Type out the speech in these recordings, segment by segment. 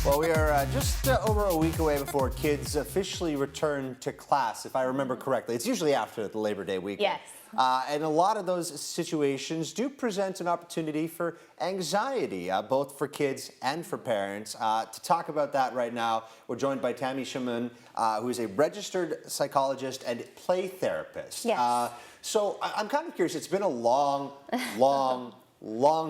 Well, we are just over a week away before kids officially return to class, if I remember correctly. It's usually after the Labor Day weekend. Yes. And a lot of those situations do present an opportunity for anxiety, both for kids and for parents. To talk about that right now, we're joined by Tammy Schamuhn, who is a registered psychologist and play therapist. Yes. So I'm kind of curious. It's been a long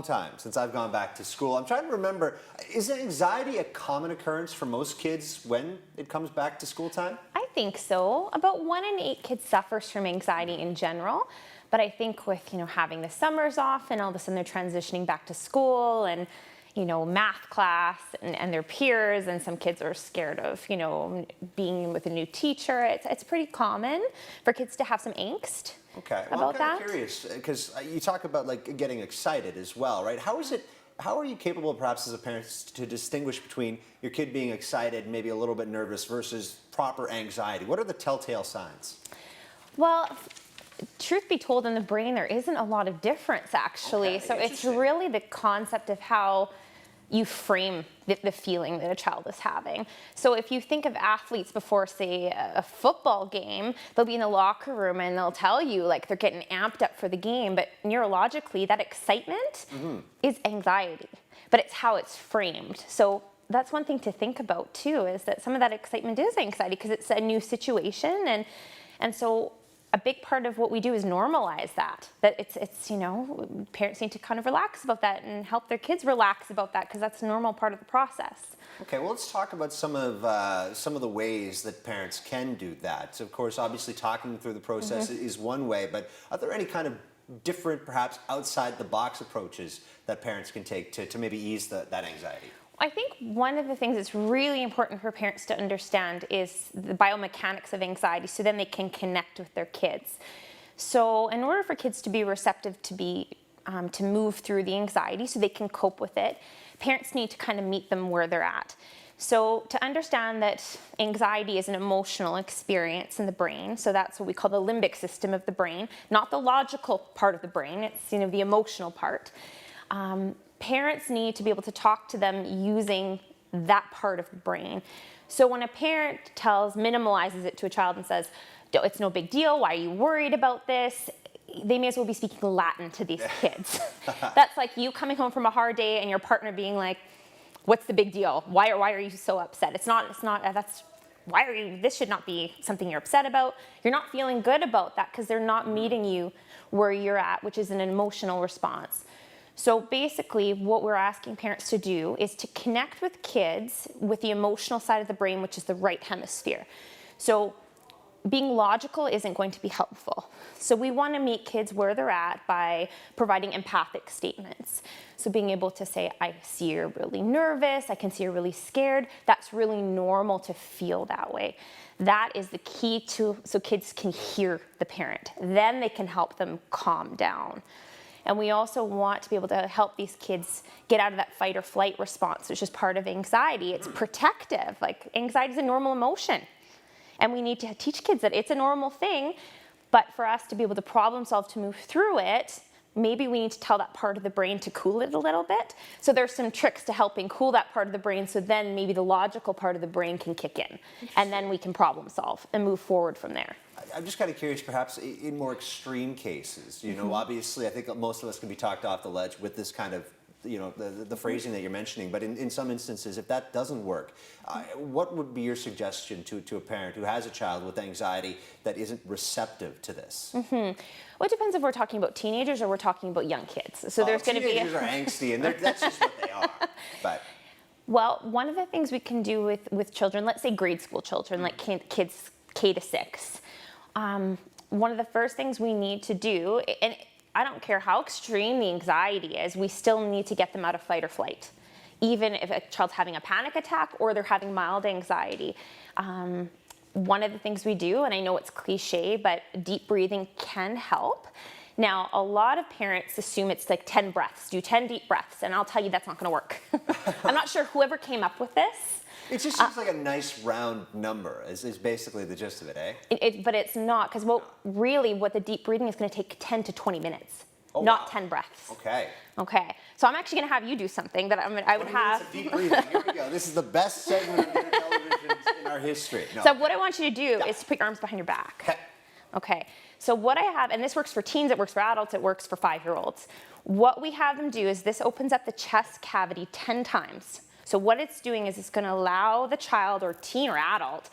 time since I've gone back to school. I'm trying to remember, is anxiety a common occurrence for most kids when it comes back to school time? I think so. About 1 in 8 kids suffers from anxiety in general. But I think with, having the summers off and all of a sudden they're transitioning back to school and, math class and their peers, and some kids are scared of, being with a new teacher. It's pretty common for kids to have some angst. Okay, well, about I'm kind that. of curious because you talk about getting excited as well, right? How are you capable, perhaps as a parent, to distinguish between your kid being excited, maybe a little bit nervous, versus proper anxiety? What are the telltale signs? Well, truth be told, in the brain, there isn't a lot of difference, actually. Okay, so it's really the concept of how you frame the feeling that a child is having. So if you think of athletes before, say, a football game, they'll be in the locker room and they'll tell you they're getting amped up for the game, but neurologically that excitement is anxiety, but it's how it's framed. So that's one thing to think about too, is that some of that excitement is anxiety because it's a new situation, and so a big part of what we do is normalize that it's parents need to kind of relax about that and help their kids relax about that, because that's a normal part of the process. Okay, well, let's talk about some of the ways that parents can do that. So, of course, obviously talking through the process is one way, but are there any kind of different, perhaps outside the box approaches that parents can take to maybe ease that anxiety? I think one of the things that's really important for parents to understand is the biomechanics of anxiety, so then they can connect with their kids. So in order for kids to be receptive to move through the anxiety so they can cope with it, parents need to kind of meet them where they're at. So to understand that anxiety is an emotional experience in the brain, so that's what we call the limbic system of the brain, not the logical part of the brain, it's the emotional part. Parents need to be able to talk to them using that part of the brain. So when a parent minimalizes it to a child and says, it's no big deal, why are you worried about this? They may as well be speaking Latin to these kids. That's like you coming home from a hard day and your partner being like, what's the big deal? Why are you so upset? This should not be something you're upset about. You're not feeling good about that because they're not meeting you where you're at, which is an emotional response. So basically what we're asking parents to do is to connect with kids with the emotional side of the brain, which is the right hemisphere. So being logical isn't going to be helpful. So we want to meet kids where they're at by providing empathic statements. So being able to say, I see you're really nervous, I can see you're really scared. That's really normal to feel that way. That is the key so kids can hear the parent. Then they can help them calm down. And we also want to be able to help these kids get out of that fight or flight response, which is part of anxiety. It's protective. Anxiety is a normal emotion. And we need to teach kids that it's a normal thing, but for us to be able to problem solve, to move through it, maybe we need to tell that part of the brain to cool it a little bit. So there's some tricks to helping cool that part of the brain, so then maybe the logical part of the brain can kick in. And then we can problem solve and move forward from there. I'm just kind of curious, perhaps in more extreme cases, obviously I think most of us can be talked off the ledge with this kind of, the phrasing that you're mentioning, but in some instances, if that doesn't work, what would be your suggestion to a parent who has a child with anxiety that isn't receptive to this? Well, it depends if we're talking about teenagers or we're talking about young kids. So there's going to be teenagers are angsty, and that's just what they are. But well, one of the things we can do with children, let's say grade school children, like kids K to 6, one of the first things we need to do, and I don't care how extreme the anxiety is, we still need to get them out of fight or flight. Even if a child's having a panic attack or they're having mild anxiety. One of the things we do, and I know it's cliche, but deep breathing can help. Now, a lot of parents assume it's 10 breaths, do 10 deep breaths, and I'll tell you that's not gonna work. I'm not sure whoever came up with this. It just seems like a nice round number is basically the gist of it, eh? But it's not, because what the deep breathing is going to take 10 to 20 minutes. Oh, not wow. 10 breaths. Okay. Okay, so I'm actually gonna have you do something that I would 20 minutes have. of deep breathing. Here we go. This is the best segment of dinner television in our history. No. So what I want you to do is to put your arms behind your back. Okay. Okay, so what I have, and this works for teens, it works for adults, it works for 5-year-olds. What we have them do is this opens up the chest cavity 10 times. So what it's doing is it's gonna allow the child or teen or adult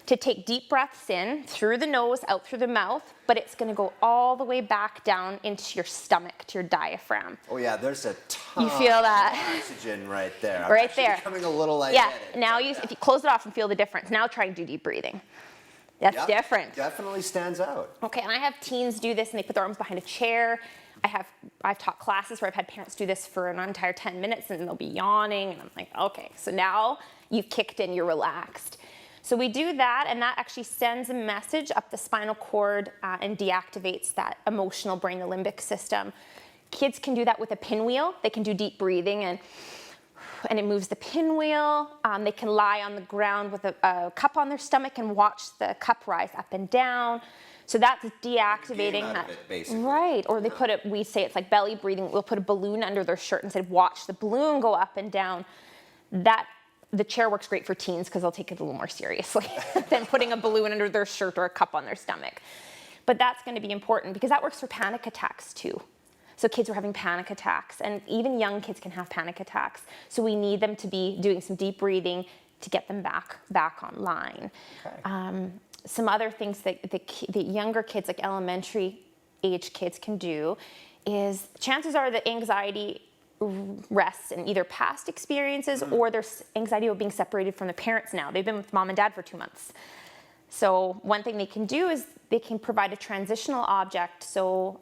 to take deep breaths in through the nose, out through the mouth, but it's gonna go all the way back down into your stomach, to your diaphragm. Oh yeah, there's a ton You feel that? of oxygen right there. I'm Right actually there. becoming a little Yeah, lightheaded. now if you close it off and feel the difference, now try and do deep breathing. That's Yep, different. Definitely stands out. Okay, and I have teens do this and they put their arms behind a chair. I've taught classes where I've had parents do this for an entire 10 minutes and they'll be yawning and I'm like, okay, so now you've kicked in, you're relaxed. So we do that and that actually sends a message up the spinal cord and deactivates that emotional brain, the limbic system. Kids can do that with a pinwheel. They can do deep breathing and it moves the pinwheel. They can lie on the ground with a cup on their stomach and watch the cup rise up and down. So that's deactivating Game out that. of it, basically. Right, or they put it, we say it's like belly breathing. We'll put a balloon under their shirt and say, watch the balloon go up and down. The chair works great for teens because they'll take it a little more seriously than putting a balloon under their shirt or a cup on their stomach. But that's going to be important because that works for panic attacks too. So kids are having panic attacks and even young kids can have panic attacks. So we need them to be doing some deep breathing to get them back online. Okay. Some other things that the younger kids, like elementary age kids, can do is chances are that anxiety rests in either past experiences or there's anxiety about being separated from the parents now. They've been with mom and dad for 2 months. So one thing they can do is they can provide a transitional object. So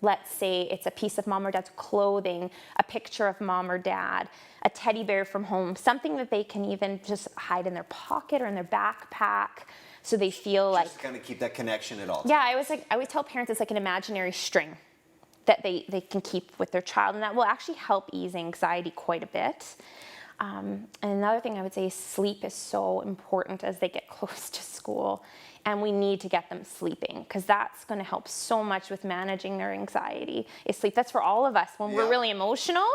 let's say it's a piece of mom or dad's clothing, a picture of mom or dad, a teddy bear from home, something that they can even just hide in their pocket or in their backpack. So they feel like, Just kind of keep that connection at all. yeah, I always tell parents it's like an imaginary string that they can keep with their child, and that will actually help ease anxiety quite a bit. And another thing I would say is sleep is so important as they get close to school, and we need to get them sleeping because that's going to help so much with managing their anxiety. Is sleep. That's for all of us. When we're really emotional,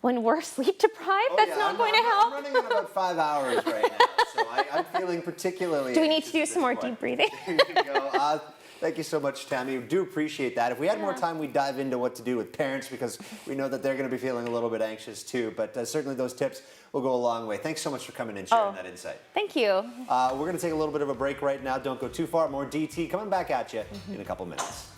when we're sleep deprived, that's not going to help. I'm running on about 5 hours right now, so I'm feeling particularly. Do we need to do anxious at some more this point. deep breathing? There you go. Thank you so much, Tammy. We do appreciate that. If we had more time, we'd dive into what to do with parents because we know that they're going to be feeling a little bit anxious too. But certainly those tips will go a long way. Thanks so much for coming and sharing that insight. Thank you. We're going to take a little bit of a break right now. Don't go too far. More DT coming back at you in a couple minutes.